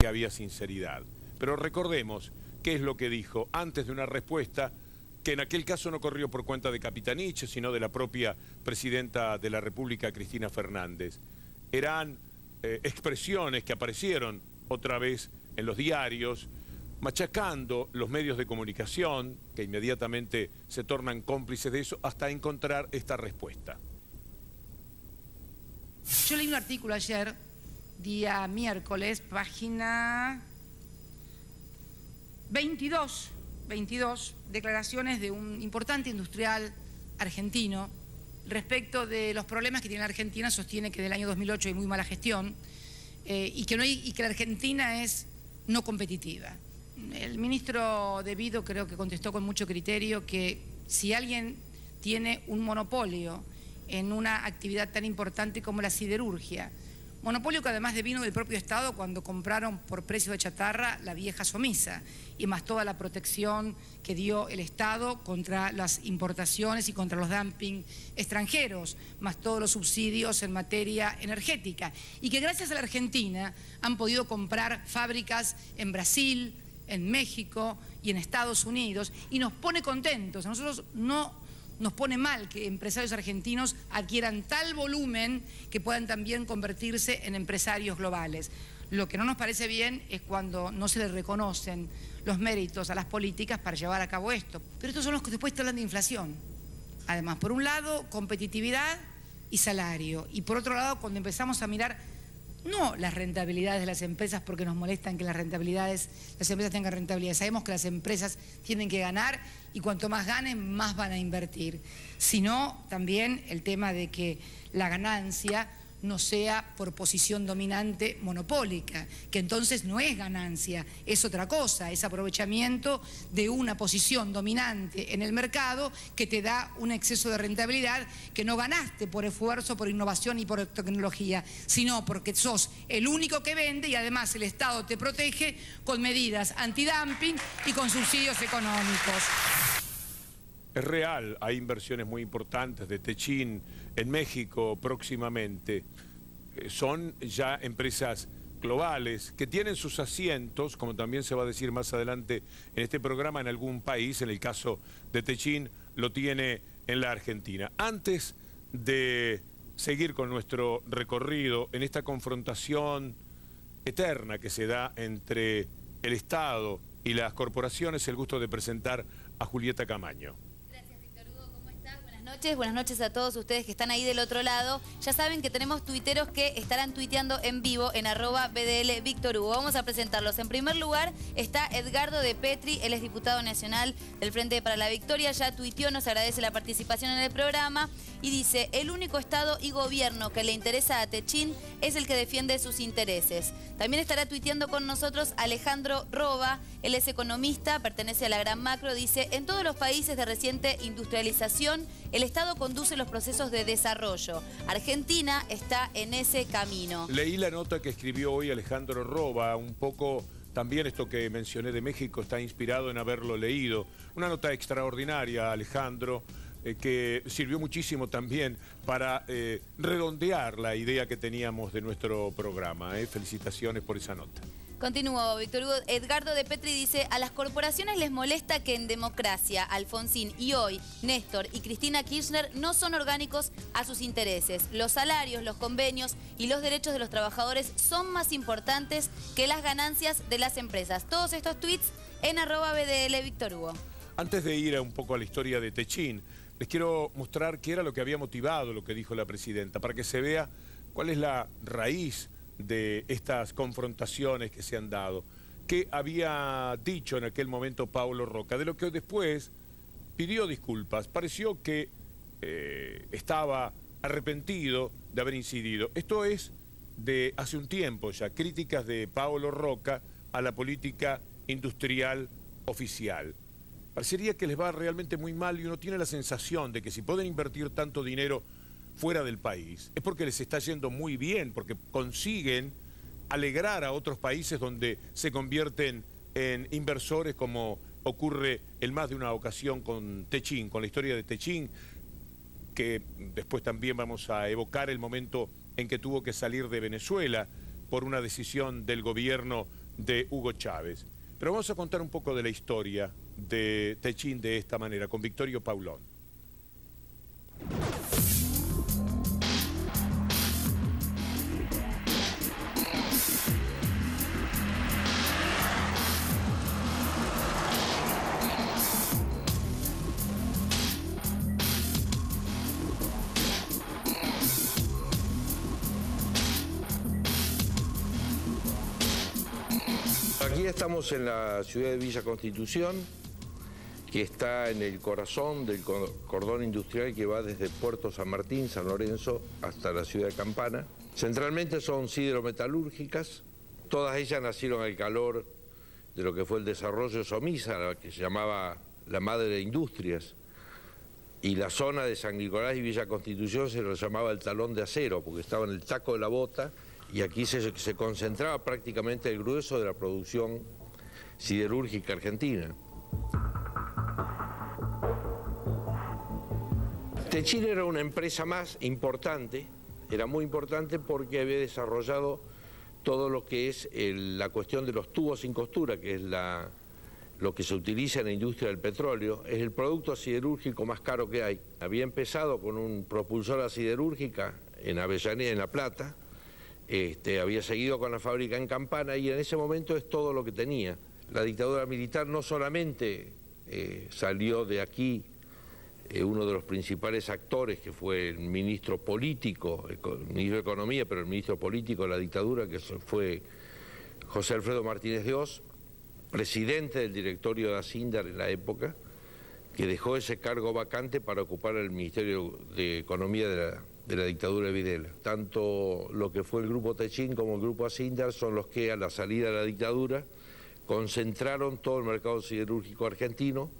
que había sinceridad. Pero recordemos qué es lo que dijo antes de una respuesta que en aquel caso no corrió por cuenta de Capitanich, sino de la propia presidenta de la República, Cristina Fernández. Eran expresiones que aparecieron otra vez en los diarios, machacando los medios de comunicación, que inmediatamente se tornan cómplices de eso, hasta encontrar esta respuesta. Yo leí un artículo ayer, día miércoles, página 22, declaraciones de un importante industrial argentino respecto de los problemas que tiene la Argentina. Sostiene que del año 2008 hay muy mala gestión y que la Argentina es no competitiva. El ministro De Vito creo que contestó con mucho criterio que si alguien tiene un monopolio en una actividad tan importante como la siderurgia, monopolio que además devino del propio Estado cuando compraron por precio de chatarra la vieja Somisa, y más toda la protección que dio el Estado contra las importaciones y contra los dumping extranjeros, más todos los subsidios en materia energética, y que gracias a la Argentina han podido comprar fábricas en Brasil, en México y en Estados Unidos, y nos pone contentos. A nosotros no nos pone mal que empresarios argentinos adquieran tal volumen que puedan también convertirse en empresarios globales. Lo que no nos parece bien es cuando no se les reconocen los méritos a las políticas para llevar a cabo esto. Pero estos son los que después te hablan de inflación. Además, por un lado, competitividad y salario. Y por otro lado, cuando empezamos a mirar no las rentabilidades de las empresas, porque nos molestan que las empresas tengan rentabilidad. Sabemos que las empresas tienen que ganar y cuanto más ganen, más van a invertir. Sino también el tema de que la ganancia no sea por posición dominante monopólica, que entonces no es ganancia, es otra cosa, es aprovechamiento de una posición dominante en el mercado que te da un exceso de rentabilidad que no ganaste por esfuerzo, por innovación y por tecnología, sino porque sos el único que vende y además el Estado te protege con medidas antidumping y con subsidios económicos. Es real, hay inversiones muy importantes de Techin en México próximamente. Son ya empresas globales que tienen sus asientos, como también se va a decir más adelante en este programa, en algún país. En el caso de Techin lo tiene en la Argentina. Antes de seguir con nuestro recorrido en esta confrontación eterna que se da entre el Estado y las corporaciones, el gusto de presentar a Julieta Camaño. Buenas noches a todos ustedes que están ahí del otro lado. Ya saben que tenemos tuiteros que estarán tuiteando en vivo en @BDL Víctor Hugo. Vamos a presentarlos. En primer lugar está Edgardo de Petri, él es diputado nacional del Frente para la Victoria, ya tuiteó, nos agradece la participación en el programa y dice: el único Estado y gobierno que le interesa a Techin es el que defiende sus intereses. También estará tuiteando con nosotros Alejandro Roba, él es economista, pertenece a la Gran Macro, dice: en todos los países de reciente industrialización, el Estado conduce los procesos de desarrollo. Argentina está en ese camino. Leí la nota que escribió hoy Alejandro Roba, un poco también esto que mencioné de México está inspirado en haberlo leído. Una nota extraordinaria, Alejandro, que sirvió muchísimo también para redondear la idea que teníamos de nuestro programa. Felicitaciones por esa nota. Continúo, Víctor Hugo. Edgardo de Petri dice: a las corporaciones les molesta que en democracia Alfonsín y hoy Néstor y Cristina Kirchner no son orgánicos a sus intereses. Los salarios, los convenios y los derechos de los trabajadores son más importantes que las ganancias de las empresas. Todos estos tweets en @BDL Víctor Hugo. Antes de ir un poco a la historia de Techin, les quiero mostrar qué era lo que había motivado lo que dijo la presidenta, para que se vea cuál es la raíz de estas confrontaciones que se han dado. ¿Qué había dicho en aquel momento Paulo Roca? De lo que después pidió disculpas. Pareció que estaba arrepentido de haber incidido. Esto es de hace un tiempo ya, críticas de Paulo Roca a la política industrial oficial. Parecería que les va realmente muy mal y uno tiene la sensación de que si pueden invertir tanto dinero fuera del país, es porque les está yendo muy bien, porque consiguen alegrar a otros países donde se convierten en inversores, como ocurre en más de una ocasión con Techin, con la historia de Techin, que después también vamos a evocar el momento en que tuvo que salir de Venezuela por una decisión del gobierno de Hugo Chávez. Pero vamos a contar un poco de la historia de Techín de esta manera, con Victorio Paulón. Aquí estamos en la ciudad de Villa Constitución, que está en el corazón del cordón industrial que va desde Puerto San Martín, San Lorenzo, hasta la ciudad de Campana. Centralmente son siderometalúrgicas, todas ellas nacieron al calor de lo que fue el desarrollo de Somisa, que se llamaba la madre de industrias, y la zona de San Nicolás y Villa Constitución se lo llamaba el talón de acero, porque estaba en el taco de la bota, y aquí se concentraba prácticamente el grueso de la producción siderúrgica argentina. Techín era una empresa más importante, era muy importante porque había desarrollado todo lo que es la cuestión de los tubos sin costura, que es lo que se utiliza en la industria del petróleo, es el producto siderúrgico más caro que hay. Había empezado con un propulsora siderúrgica en Avellaneda, en La Plata, había seguido con la fábrica en Campana y en ese momento es todo lo que tenía. La dictadura militar no solamente salió de aquí uno de los principales actores, que fue el ministro político, el ministro de Economía, pero el ministro político de la dictadura, que fue José Alfredo Martínez de Oz, presidente del directorio de Asindar en la época, que dejó ese cargo vacante para ocupar el Ministerio de Economía de la dictadura de Videla. Tanto lo que fue el Grupo Techín como el Grupo Asindar son los que a la salida de la dictadura concentraron todo el mercado siderúrgico argentino,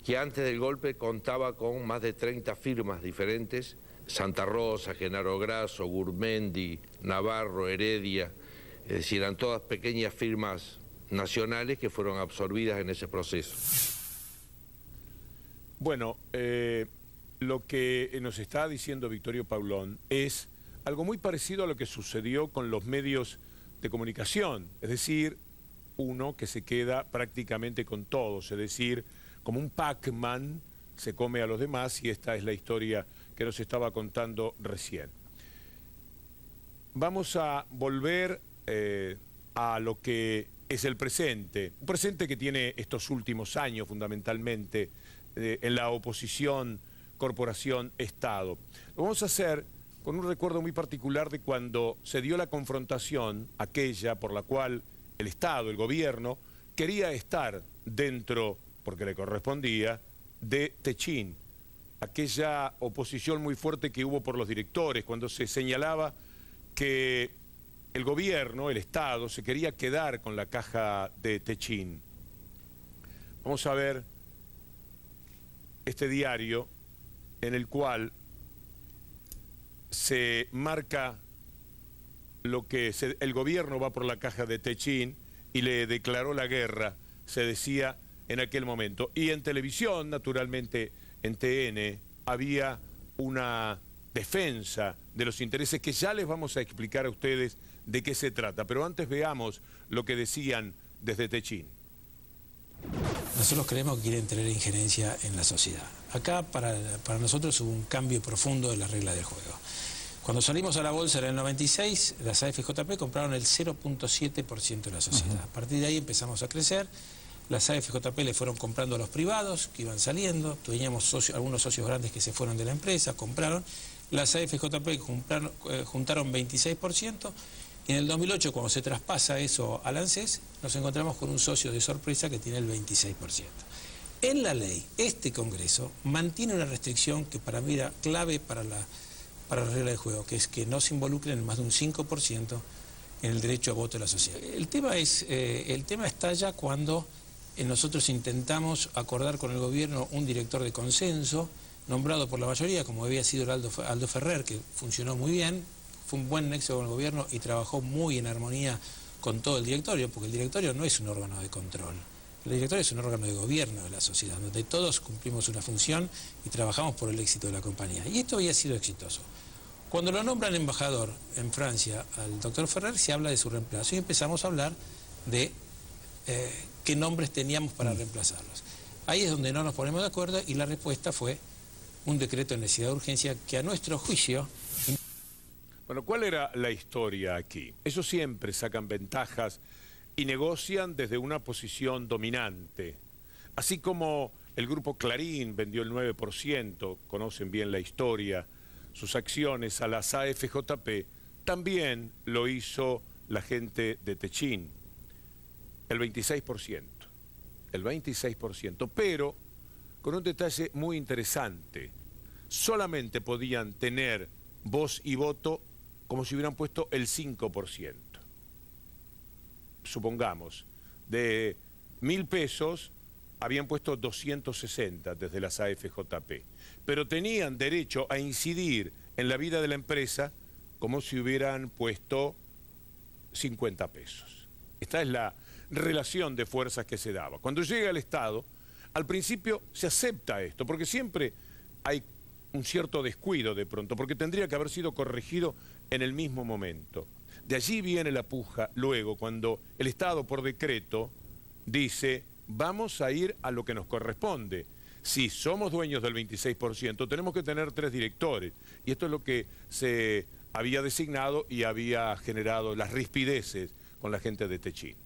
que antes del golpe contaba con más de 30 firmas diferentes: Santa Rosa, Genaro Grasso, Gurmendi, Navarro, Heredia, es decir, eran todas pequeñas firmas nacionales que fueron absorbidas en ese proceso. Bueno, lo que nos está diciendo Victorio Paulón es algo muy parecido a lo que sucedió con los medios de comunicación, es decir, uno que se queda prácticamente con todos, es decir, como un Pac-Man se come a los demás, y esta es la historia que nos estaba contando recién. Vamos a volver a lo que es el presente, un presente que tiene estos últimos años fundamentalmente en la oposición corporación-Estado. Lo vamos a hacer con un recuerdo muy particular de cuando se dio la confrontación aquella por la cual el Estado, el gobierno, quería estar dentro, porque le correspondía, de Techín. Aquella oposición muy fuerte que hubo por los directores, cuando se señalaba que el gobierno, el Estado, se quería quedar con la caja de Techín. Vamos a ver este diario en el cual se marca lo que el gobierno va por la caja de Techín y le declaró la guerra, se decía en aquel momento. Y en televisión, naturalmente, en TN, había una defensa de los intereses que ya les vamos a explicar a ustedes de qué se trata. Pero antes veamos lo que decían desde Techín. Nosotros creemos que quieren tener injerencia en la sociedad. Acá para nosotros hubo un cambio profundo de la regla del juego. Cuando salimos a la bolsa en el 96, las AFJP compraron el 0.7% de la sociedad. A partir de ahí empezamos a crecer. Las AFJP le fueron comprando a los privados que iban saliendo. Teníamos algunos socios grandes que se fueron de la empresa, compraron. Las AFJP juntaron 26%. Y en el 2008, cuando se traspasa eso al ANSES, nos encontramos con un socio de sorpresa que tiene el 26%. En la ley, este Congreso mantiene una restricción que para mí era clave para la regla del juego, que es que no se involucren en más de un 5% en el derecho a voto de la sociedad. El tema está ya cuando nosotros intentamos acordar con el gobierno un director de consenso, nombrado por la mayoría, como había sido Aldo Ferrer, que funcionó muy bien. Fue un buen nexo con el gobierno y trabajó muy en armonía con todo el directorio, porque el directorio no es un órgano de control. El directorio es un órgano de gobierno de la sociedad, donde todos cumplimos una función y trabajamos por el éxito de la compañía. Y esto había sido exitoso. Cuando lo nombran embajador en Francia al doctor Ferrer, se habla de su reemplazo y empezamos a hablar de qué nombres teníamos para reemplazarlos. Ahí es donde no nos ponemos de acuerdo y la respuesta fue un decreto de necesidad de urgencia que a nuestro juicio... Bueno, ¿cuál era la historia aquí? Ellos siempre sacan ventajas y negocian desde una posición dominante. Así como el grupo Clarín vendió el 9%, conocen bien la historia, sus acciones a las AFJP, también lo hizo la gente de Techín, el 26%, pero con un detalle muy interesante, solamente podían tener voz y voto como si hubieran puesto el 5%. Supongamos, de 1.000 pesos habían puesto 260 desde las AFJP, pero tenían derecho a incidir en la vida de la empresa como si hubieran puesto 50 pesos. Esta es la relación de fuerzas que se daba. Cuando llega el Estado, al principio se acepta esto, porque siempre hay un cierto descuido de pronto, porque tendría que haber sido corregido en el mismo momento. De allí viene la puja luego, cuando el Estado por decreto dice, vamos a ir a lo que nos corresponde. Si somos dueños del 26%, tenemos que tener 3 directores. Y esto es lo que se había designado y había generado las rispideces con la gente de Techín.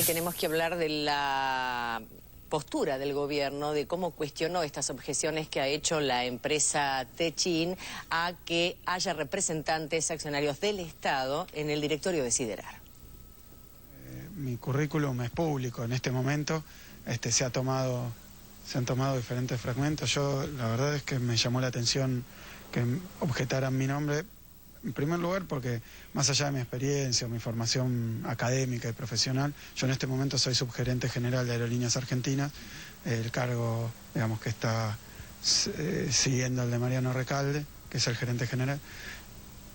Tenemos que hablar de la postura del gobierno, de cómo cuestionó estas objeciones que ha hecho la empresa Techín a que haya representantes accionarios del Estado en el directorio de Siderar. Mi currículum es público en este momento, se han tomado diferentes fragmentos. Yo la verdad es que me llamó la atención que objetaran mi nombre, en primer lugar porque más allá de mi experiencia, mi formación académica y profesional, yo en este momento soy subgerente general de Aerolíneas Argentinas, el cargo, digamos, que está siguiendo el de Mariano Recalde, que es el gerente general.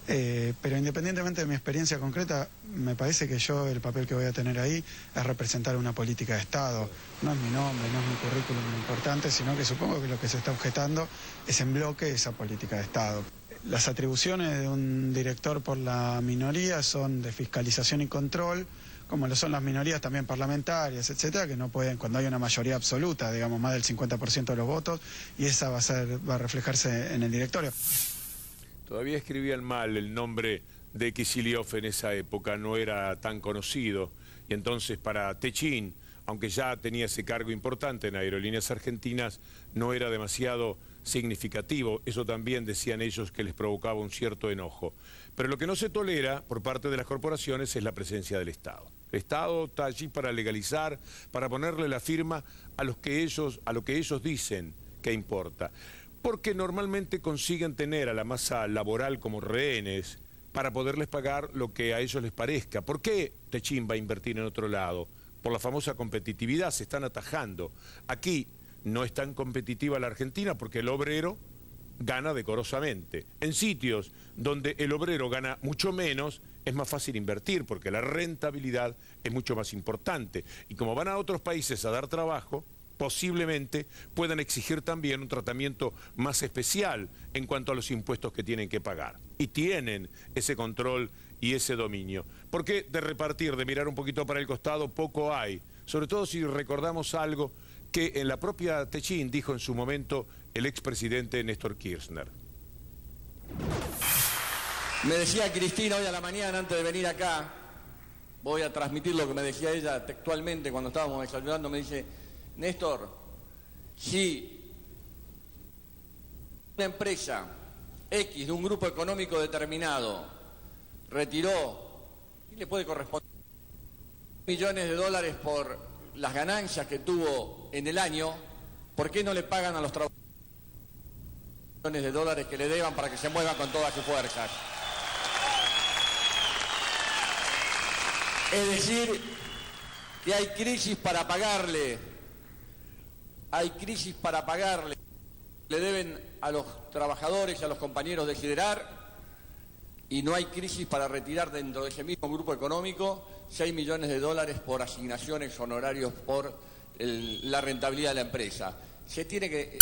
Pero independientemente de mi experiencia concreta, me parece que yo el papel que voy a tener ahí es representar una política de Estado. No es mi nombre, no es mi currículum lo importante, sino que supongo que lo que se está objetando es en bloque esa política de Estado. Las atribuciones de un director por la minoría son de fiscalización y control, como lo son las minorías también parlamentarias, etcétera, que no pueden, cuando hay una mayoría absoluta, digamos más del 50% de los votos, y esa va a reflejarse en el directorio. Todavía escribían mal el nombre de Kicillof en esa época, no era tan conocido, y entonces para Techín, aunque ya tenía ese cargo importante en Aerolíneas Argentinas, no era demasiado significativo. Eso también decían ellos que les provocaba un cierto enojo. Pero lo que no se tolera por parte de las corporaciones es la presencia del Estado. El Estado está allí para legalizar, para ponerle la firma a lo que ellos dicen que importa. Porque normalmente consiguen tener a la masa laboral como rehenes para poderles pagar lo que a ellos les parezca. ¿Por qué Techín va a invertir en otro lado? Por la famosa competitividad, se están atajando. Aquí no es tan competitiva la Argentina porque el obrero gana decorosamente. En sitios donde el obrero gana mucho menos, es más fácil invertir porque la rentabilidad es mucho más importante. Y como van a otros países a dar trabajo, posiblemente puedan exigir también un tratamiento más especial en cuanto a los impuestos que tienen que pagar. Y tienen ese control y ese dominio. Porque de repartir, de mirar un poquito para el costado, poco hay. Sobre todo si recordamos algo que en la propia Techín dijo en su momento el expresidente Néstor Kirchner. Me decía Cristina hoy a la mañana antes de venir acá, voy a transmitir lo que me decía ella textualmente cuando estábamos desayunando, me dice: Néstor, si una empresa X de un grupo económico determinado retiró y le puede corresponder millones de dólares por las ganancias que tuvo en el año, ¿por qué no le pagan a los trabajadores millones de dólares que le deban para que se muevan con todas sus fuerzas? Es decir, que hay crisis para pagarle. Hay crisis para pagarle. Le deben a los trabajadores y a los compañeros de Siderar y no hay crisis para retirar dentro de ese mismo grupo económico 6 millones de dólares por asignaciones, honorarios por la rentabilidad de la empresa. Se tiene que